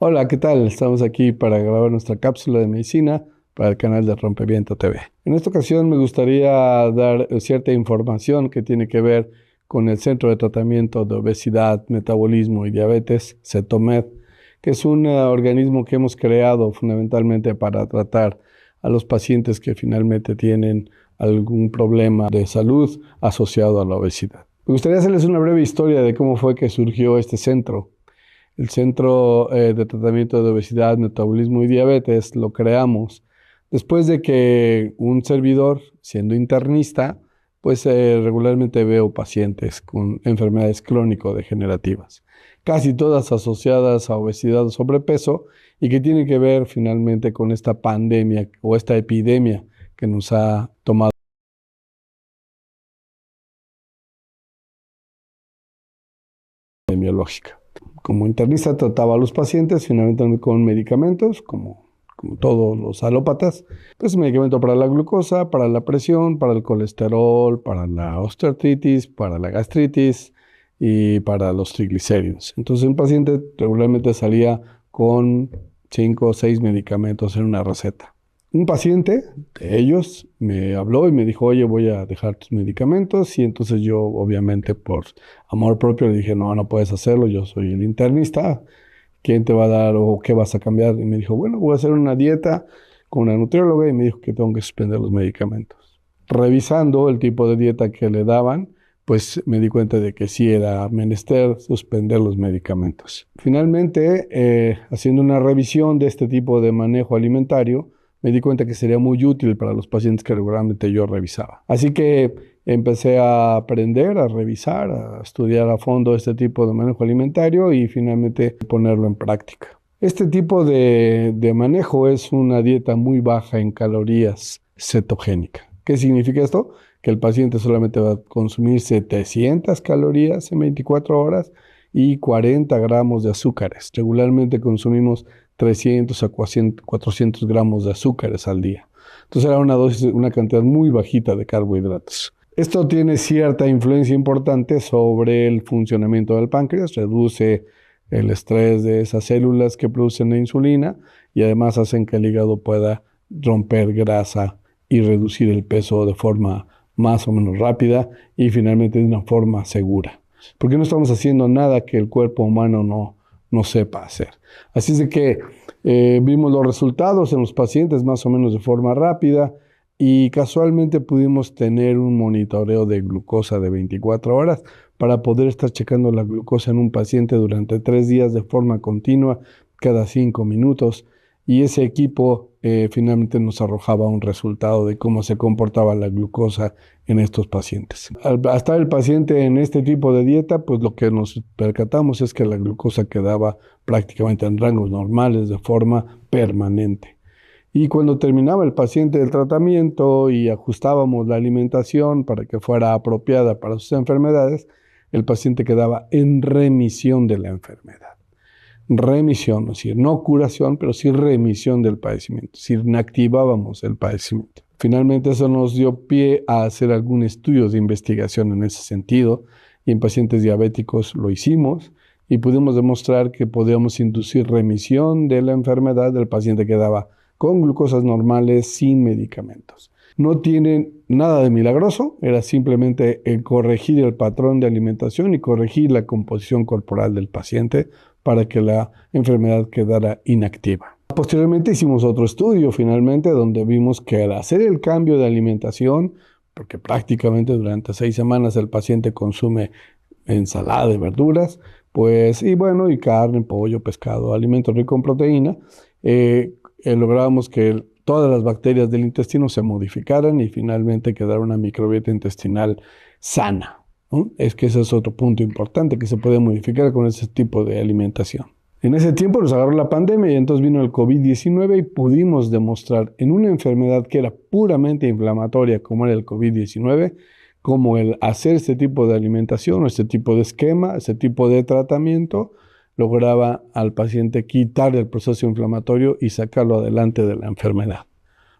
Hola, ¿qué tal? Estamos aquí para grabar nuestra cápsula de medicina para el canal de Rompeviento TV. En esta ocasión me gustaría dar cierta información que tiene que ver con el Centro de Tratamiento de Obesidad, Metabolismo y Diabetes, CETOMED, que es un organismo que hemos creado fundamentalmente para tratar a los pacientes que finalmente tienen algún problema de salud asociado a la obesidad. Me gustaría hacerles una breve historia de cómo fue que surgió este centro. El Centro de Tratamiento de Obesidad, Metabolismo y Diabetes lo creamos después de que un servidor, siendo internista, pues regularmente veo pacientes con enfermedades crónico-degenerativas, casi todas asociadas a obesidad o sobrepeso y que tienen que ver finalmente con esta pandemia o esta epidemia que nos ha tomado epidemiológica. Como internista trataba a los pacientes finalmente con medicamentos, como todos los alópatas, pues medicamento para la glucosa, para la presión, para el colesterol, para la osteoartritis, para la gastritis y para los triglicéridos. Entonces un paciente regularmente salía con 5 o 6 medicamentos en una receta. Un paciente de ellos me habló y me dijo, oye, voy a dejar tus medicamentos. Y entonces yo, obviamente, por amor propio, le dije, no, no puedes hacerlo, yo soy el internista. ¿Quién te va a dar o qué vas a cambiar? Y me dijo, bueno, voy a hacer una dieta con una nutrióloga y me dijo que tengo que suspender los medicamentos. Revisando el tipo de dieta que le daban, pues me di cuenta de que sí era menester suspender los medicamentos. Finalmente, haciendo una revisión de este tipo de manejo alimentario, me di cuenta que sería muy útil para los pacientes que regularmente yo revisaba. Así que empecé a aprender, a revisar, a estudiar a fondo este tipo de manejo alimentario y finalmente ponerlo en práctica. Este tipo de manejo es una dieta muy baja en calorías cetogénica. ¿Qué significa esto? Que el paciente solamente va a consumir 700 calorías en 24 horas y 40 gramos de azúcares. Regularmente consumimos 300 a 400 gramos de azúcares al día. Entonces era una dosis, una cantidad muy bajita de carbohidratos. Esto tiene cierta influencia importante sobre el funcionamiento del páncreas, reduce el estrés de esas células que producen la insulina y además hacen que el hígado pueda romper grasa y reducir el peso de forma más o menos rápida y finalmente de una forma segura. Porque no estamos haciendo nada que el cuerpo humano no sepa hacer. Así es de que vimos los resultados en los pacientes más o menos de forma rápida y casualmente pudimos tener un monitoreo de glucosa de 24 horas para poder estar checando la glucosa en un paciente durante 3 días de forma continua, cada 5 minutos. Y ese equipo finalmente nos arrojaba un resultado de cómo se comportaba la glucosa en estos pacientes. Al estar el paciente en este tipo de dieta, pues lo que nos percatamos es que la glucosa quedaba prácticamente en rangos normales de forma permanente. Y cuando terminaba el paciente el tratamiento y ajustábamos la alimentación para que fuera apropiada para sus enfermedades, el paciente quedaba en remisión de la enfermedad. Remisión, es decir, no curación, pero sí remisión del padecimiento, es decir, inactivábamos el padecimiento. Finalmente eso nos dio pie a hacer algún estudio de investigación en ese sentido y en pacientes diabéticos lo hicimos y pudimos demostrar que podíamos inducir remisión de la enfermedad del paciente que quedaba con glucosas normales sin medicamentos. No tiene nada de milagroso, era simplemente el corregir el patrón de alimentación y corregir la composición corporal del paciente para que la enfermedad quedara inactiva. Posteriormente hicimos otro estudio finalmente donde vimos que al hacer el cambio de alimentación, porque prácticamente durante 6 semanas el paciente consume ensalada de verduras, pues y bueno, y carne, pollo, pescado, alimentos ricos en proteína, logramos que todas las bacterias del intestino se modificaran y finalmente quedara una microbiota intestinal sana, ¿no? Es que ese es otro punto importante que se puede modificar con ese tipo de alimentación. En ese tiempo nos agarró la pandemia y entonces vino el COVID-19 y pudimos demostrar en una enfermedad que era puramente inflamatoria como era el COVID-19, como el hacer este tipo de alimentación o este tipo de esquema, este tipo de tratamiento, lograba al paciente quitar el proceso inflamatorio y sacarlo adelante de la enfermedad.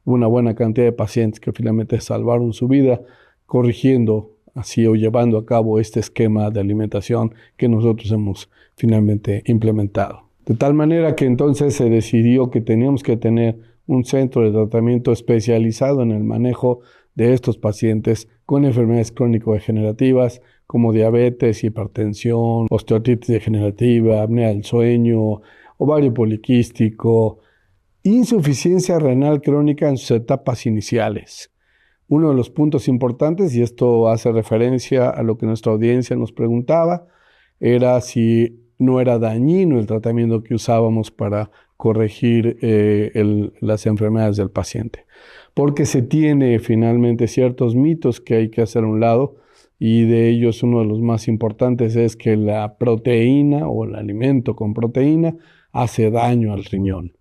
Hubo una buena cantidad de pacientes que finalmente salvaron su vida corrigiendo así o llevando a cabo este esquema de alimentación que nosotros hemos finalmente implementado. De tal manera que entonces se decidió que teníamos que tener un centro de tratamiento especializado en el manejo de estos pacientes con enfermedades crónico-degenerativas como diabetes, hipertensión, osteoartritis degenerativa, apnea del sueño, ovario poliquístico, insuficiencia renal crónica en sus etapas iniciales. Uno de los puntos importantes, y esto hace referencia a lo que nuestra audiencia nos preguntaba, era si no era dañino el tratamiento que usábamos para corregir las enfermedades del paciente. Porque se tiene finalmente ciertos mitos que hay que hacer a un lado, y de ellos uno de los más importantes es que la proteína o el alimento con proteína hace daño al riñón.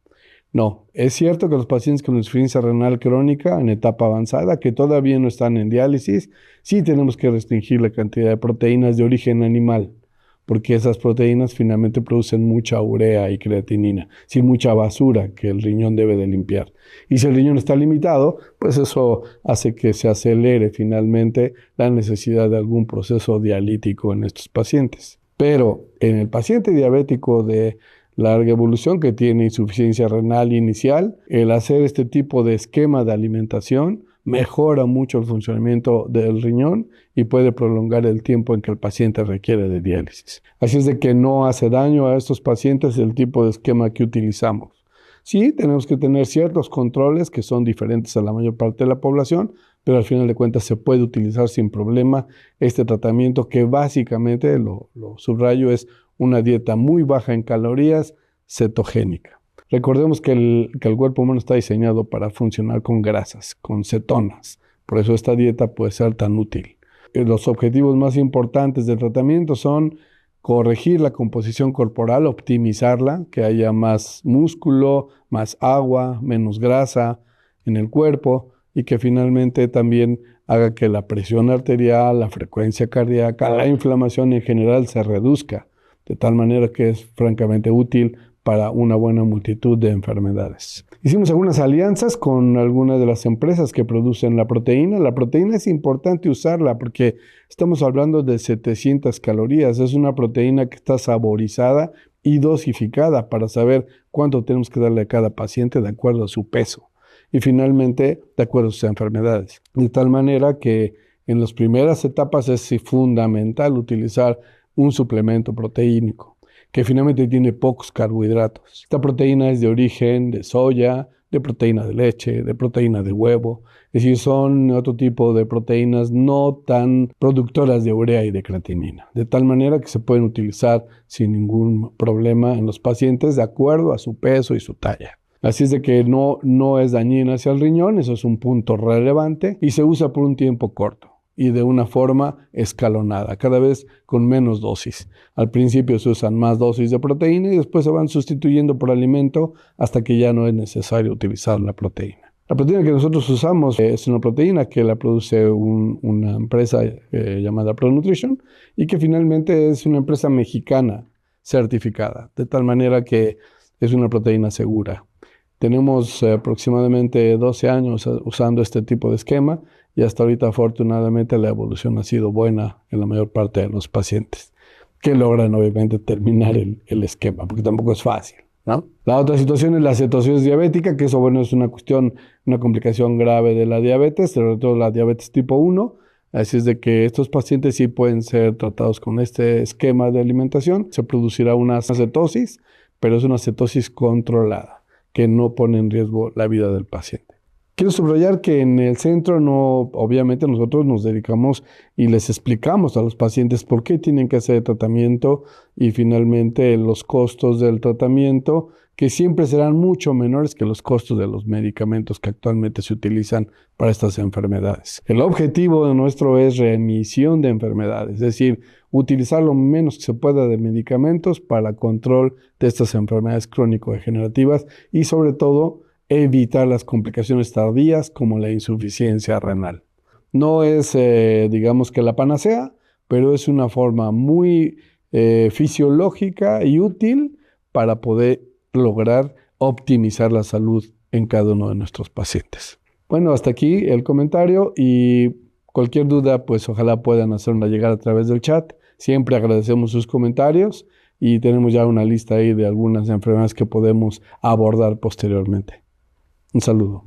No, es cierto que los pacientes con insuficiencia renal crónica en etapa avanzada, que todavía no están en diálisis, sí tenemos que restringir la cantidad de proteínas de origen animal, porque esas proteínas finalmente producen mucha urea y creatinina, sin mucha basura que el riñón debe de limpiar. Y si el riñón está limitado, pues eso hace que se acelere finalmente la necesidad de algún proceso dialítico en estos pacientes. Pero en el paciente diabético de larga evolución que tiene insuficiencia renal inicial, el hacer este tipo de esquema de alimentación mejora mucho el funcionamiento del riñón y puede prolongar el tiempo en que el paciente requiere de diálisis. Así es de que no hace daño a estos pacientes el tipo de esquema que utilizamos. Sí, tenemos que tener ciertos controles que son diferentes a la mayor parte de la población, pero al final de cuentas se puede utilizar sin problema este tratamiento que básicamente, lo subrayo, es una dieta muy baja en calorías, cetogénica. Recordemos que el cuerpo humano está diseñado para funcionar con grasas, con cetonas. Por eso esta dieta puede ser tan útil. Los objetivos más importantes del tratamiento son corregir la composición corporal, optimizarla, que haya más músculo, más agua, menos grasa en el cuerpo y que finalmente también haga que la presión arterial, la frecuencia cardíaca, la inflamación en general se reduzca, de tal manera que es francamente útil para una buena multitud de enfermedades. Hicimos algunas alianzas con algunas de las empresas que producen la proteína. La proteína es importante usarla porque estamos hablando de 700 calorías. Es una proteína que está saborizada y dosificada para saber cuánto tenemos que darle a cada paciente de acuerdo a su peso y finalmente de acuerdo a sus enfermedades. De tal manera que en las primeras etapas es fundamental utilizar un suplemento proteínico que finalmente tiene pocos carbohidratos. Esta proteína es de origen de soya, de proteína de leche, de proteína de huevo. Es decir, son otro tipo de proteínas no tan productoras de urea y de creatinina. De tal manera que se pueden utilizar sin ningún problema en los pacientes de acuerdo a su peso y su talla. Así es de que no es dañina hacia el riñón, eso es un punto relevante y se usa por un tiempo corto y de una forma escalonada, cada vez con menos dosis. Al principio se usan más dosis de proteína y después se van sustituyendo por alimento hasta que ya no es necesario utilizar la proteína. La proteína que nosotros usamos es una proteína que la produce una empresa llamada ProNutrition y que finalmente es una empresa mexicana certificada, de tal manera que es una proteína segura. Tenemos aproximadamente 12 años usando este tipo de esquema y hasta ahorita afortunadamente la evolución ha sido buena en la mayor parte de los pacientes que logran obviamente terminar el esquema, porque tampoco es fácil, ¿no? La otra situación es la cetosis diabética, que eso bueno es una complicación grave de la diabetes, sobre todo la diabetes tipo 1. Así es de que estos pacientes sí pueden ser tratados con este esquema de alimentación. Se producirá una cetosis, pero es una cetosis controlada que no pone en riesgo la vida del paciente. Quiero subrayar que en el centro obviamente nosotros nos dedicamos y les explicamos a los pacientes por qué tienen que hacer el tratamiento y finalmente los costos del tratamiento, que siempre serán mucho menores que los costos de los medicamentos que actualmente se utilizan para estas enfermedades. El objetivo nuestro es remisión de enfermedades, es decir, utilizar lo menos que se pueda de medicamentos para control de estas enfermedades crónico-degenerativas y sobre todo evitar las complicaciones tardías como la insuficiencia renal. No es, digamos que la panacea, pero es una forma muy fisiológica y útil para poder lograr optimizar la salud en cada uno de nuestros pacientes. Bueno, hasta aquí el comentario y cualquier duda, pues ojalá puedan hacerla llegar a través del chat. Siempre agradecemos sus comentarios y tenemos ya una lista ahí de algunas enfermedades que podemos abordar posteriormente. Un saludo.